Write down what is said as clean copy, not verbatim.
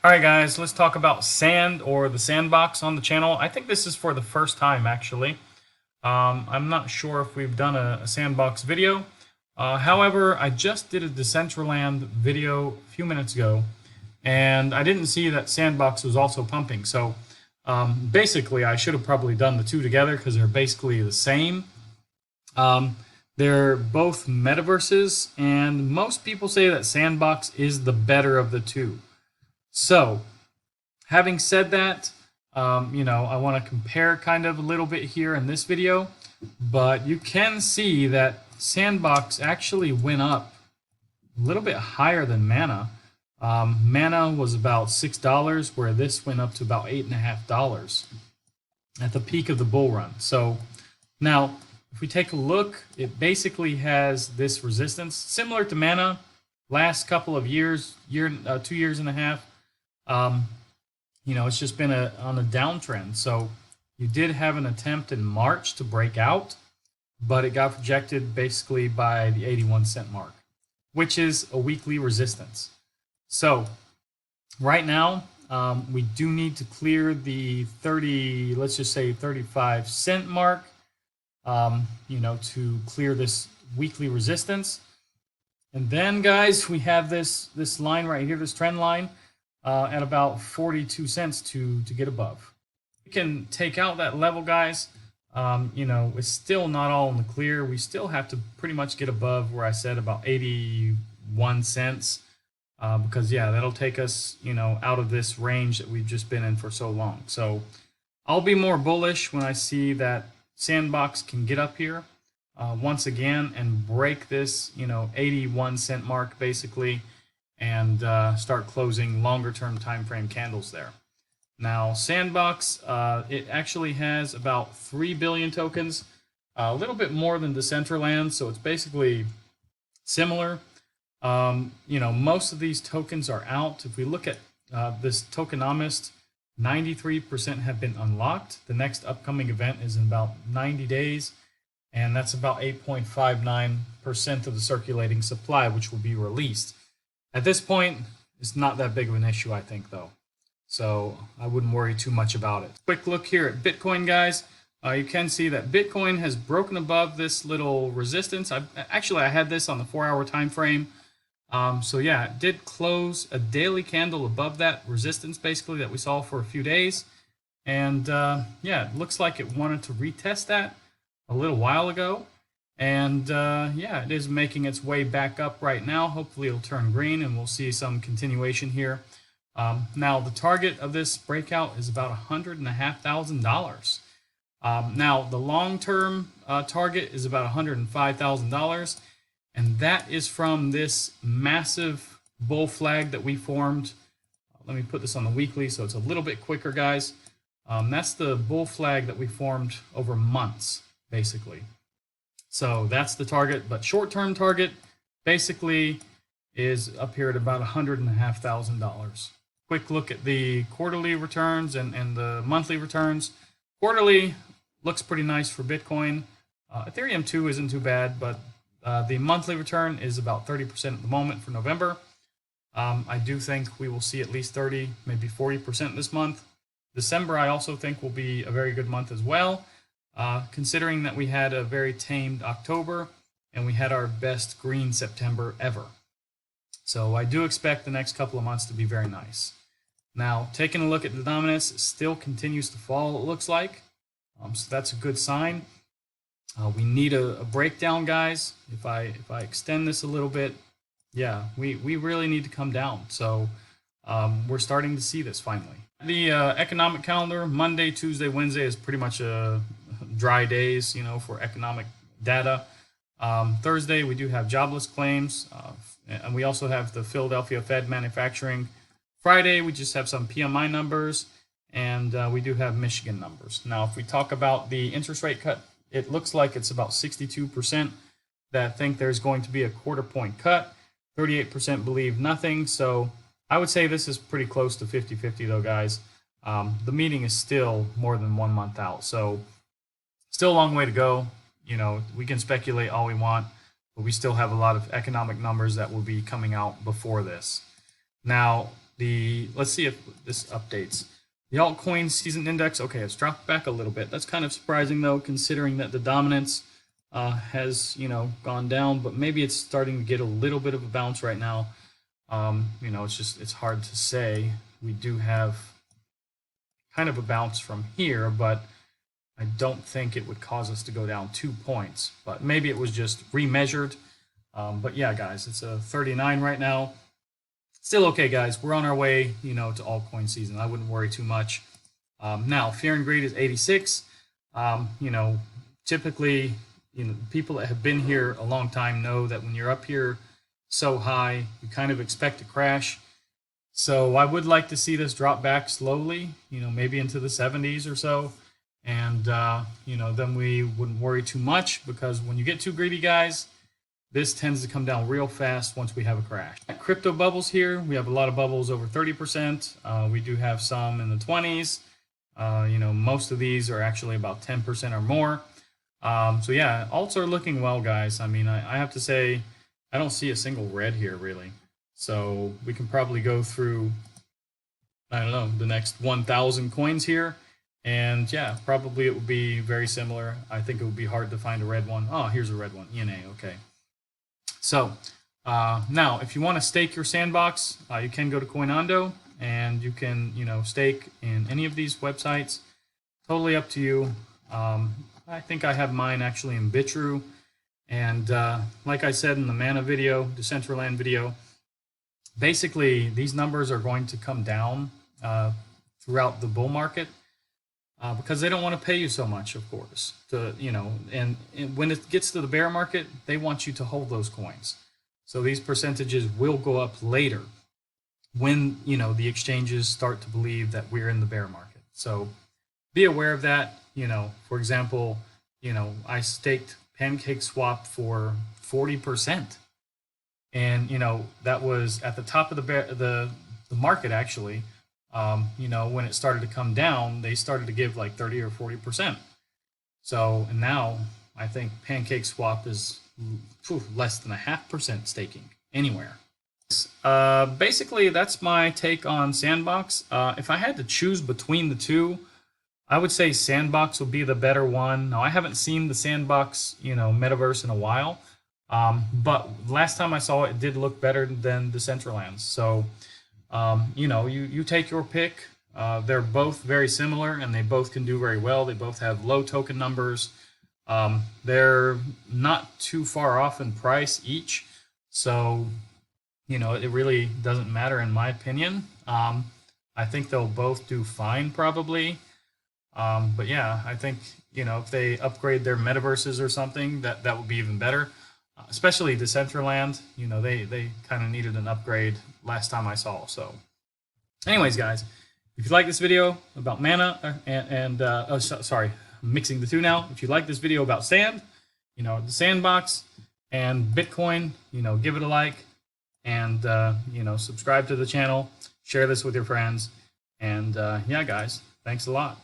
Alright guys, let's talk about Sand or the Sandbox on the channel. I think this is for the first time actually. I'm not sure if we've done a Sandbox video. However, I just did a Decentraland video a few minutes ago and I didn't see that Sandbox was also pumping. So basically I should have probably done the two together because they're basically the same. They're both metaverses and most people say that Sandbox is the better of the two. So, having said that, I want to compare kind of a little bit here in this video, but you can see that Sandbox actually went up a little bit higher than Mana. Mana was about $6, where this went up to about $8.50 at the peak of the bull run. So, now, if we take a look, it basically has this resistance, similar to Mana, last couple of years, 2 years and a half. It's just been on a downtrend. So you did have an attempt in March to break out, but it got rejected basically by the 81-cent mark, which is a weekly resistance. So right now, we do need to clear the let's just say 35-cent mark, to clear this weekly resistance. And then guys, we have this line right here, this trend line, at about 42 cents to get above. We can take out that level, guys. It's still not all in the clear. We still have to pretty much get above where I said about 81 cents, because yeah, that'll take us, out of this range that we've just been in for so long. So I'll be more bullish when I see that Sandbox can get up here once again and break this, 81-cent mark basically, and start closing longer term time frame candles there. Now Sandbox, it actually has about 3 billion tokens, a little bit more than Decentraland, so it's basically similar. Most of these tokens are out. If we look at this tokenomist, 93% have been unlocked. The next upcoming event is in about 90 days, and that's about 8.59% of the circulating supply, which will be released. At this point, it's not that big of an issue, I think, though. So I wouldn't worry too much about it. Quick look here at Bitcoin, guys. You can see that Bitcoin has broken above this little resistance. I had this on the 4-hour time frame. So yeah, it did close a daily candle above that resistance, basically, that we saw for a few days. And yeah, it looks like it wanted to retest that a little while ago. And yeah, it is making its way back up right now. Hopefully it'll turn green and we'll see some continuation here. Now the target of this breakout is about $105,000. Now the long-term target is about $105,000, and that is from this massive bull flag that we formed. Let me put this on the weekly so it's a little bit quicker, guys. That's the bull flag that we formed over months, basically. So that's the target, but short-term target basically is up here at about $105,000. Quick look at the quarterly returns and the monthly returns. Quarterly looks pretty nice for Bitcoin. Ethereum too isn't too bad, but the monthly return is about 30% at the moment for November. I do think we will see at least 30, maybe 40% this month. December I also think will be a very good month as well. Considering that we had a very tamed October and we had our best green September ever. So I do expect the next couple of months to be very nice. Now, taking a look at the dominance, it still continues to fall, it looks like. So that's a good sign. We need a breakdown, guys. If I extend this a little bit, yeah, we really need to come down. So we're starting to see this finally. The economic calendar, Monday, Tuesday, Wednesday is pretty much dry days, for economic data. Thursday, we do have jobless claims, and we also have the Philadelphia Fed manufacturing. Friday, we just have some PMI numbers, and we do have Michigan numbers. Now, if we talk about the interest rate cut, it looks like it's about 62% that think there's going to be a quarter-point cut. 38% believe nothing. So I would say this is pretty close to 50-50, though, guys. The meeting is still more than 1 month out, so still a long way to go. We can speculate all we want, but we still have a lot of economic numbers that will be coming out before this. Now, let's see if this updates. The altcoin season index, okay, it's dropped back a little bit. That's kind of surprising though, considering that the dominance has, gone down, but maybe it's starting to get a little bit of a bounce right now. It's hard to say. We do have kind of a bounce from here, but I don't think it would cause us to go down 2 points, but maybe it was just remeasured. But yeah, guys, it's a 39 right now. Still okay, guys. We're on our way, to altcoin season. I wouldn't worry too much. Now, fear and greed is 86. Typically, people that have been here a long time know that when you're up here so high, you kind of expect to crash. So I would like to see this drop back slowly, maybe into the 70s or so. And, then we wouldn't worry too much, because when you get too greedy, guys, this tends to come down real fast once we have a crash. Crypto bubbles here, we have a lot of bubbles over 30%. We do have some in the 20s. Most of these are actually about 10% or more. So yeah, alts are looking well, guys. I mean, I have to say, I don't see a single red here, really. So we can probably go through, I don't know, the next 1,000 coins here. And yeah, probably it would be very similar. I think it would be hard to find a red one. Oh, here's a red one, ENA, okay. So now, if you want to stake your Sandbox, you can go to Coinondo, and you can, stake in any of these websites. Totally up to you. I think I have mine actually in Bitrue. And like I said in the Mana video, Decentraland video, basically these numbers are going to come down throughout the bull market. Because they don't want to pay you so much, of course. And when it gets to the bear market, they want you to hold those coins. So these percentages will go up later when, the exchanges start to believe that we're in the bear market. So be aware of that. For example, I staked PancakeSwap for 40%. And, that was at the top of the market, actually. When it started to come down, they started to give like 30 or 40%. So, and now I think PancakeSwap is less than 0.5% staking anywhere. Basically, that's my take on Sandbox. If I had to choose between the two, I would say Sandbox would be the better one. Now, I haven't seen the Sandbox, metaverse in a while, but last time I saw it, it did look better than Decentraland. So, you take your pick. They're both very similar, and they both can do very well. They both have low token numbers. They're not too far off in price each, so it really doesn't matter in my opinion. I think they'll both do fine probably, but yeah, I think if they upgrade their metaverses or something, that would be even better. Especially Decentraland, they kind of needed an upgrade last time I saw. So, anyways, guys, if you like this video about Mana sorry, I'm mixing the two now. If you like this video about the Sandbox and Bitcoin, give it a like, and subscribe to the channel, share this with your friends, and yeah, guys, thanks a lot.